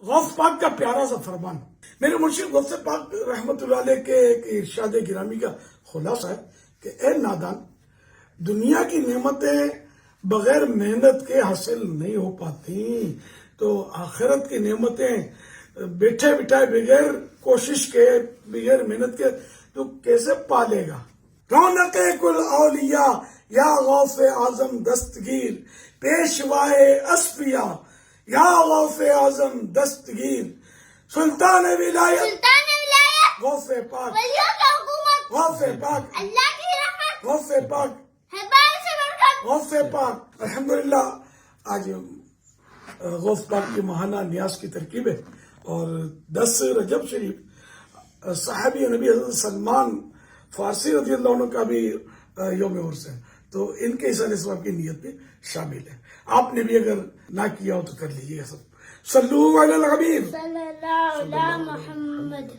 غوث پاک کا پیارا سا فرمان. میرے مرشد غوث پاک رحمت اللہ علیہ کے ایک ارشاد گرامی کا خلاصہ ہے کہ اے نادان، دنیا کی نعمتیں بغیر محنت کے حاصل نہیں ہو پاتی، تو آخرت کی نعمتیں بیٹھے بٹھائے بغیر کوشش کے بغیر محنت کے تو کیسے پالے گا. رونق کل اولیاء یا غوث اعظم دستگیر، پیشوائے اصفیاء یا غوث اعظم دستگیر، سلطان ولایت غوث پاک، غوث پاک، اللہ کی رحمت، غوث پاک، غوث پاک. الحمدللہ آج غوث پاک کی ماہانہ نیاز کی ترکیب ہے، اور 10 رجب شریف صحابی نبی حضرت سلمان فارسی رضی اللہ عنہ کا بھی یوم عرس ہے، تو ان کے ایصال ثواب کی نیت میں شامل ہے. آپ نے بھی اگر نہ کیا ہو تو کر لیجیے گا سب. صلو علی الحبیب صلی اللہ علیہ محمد.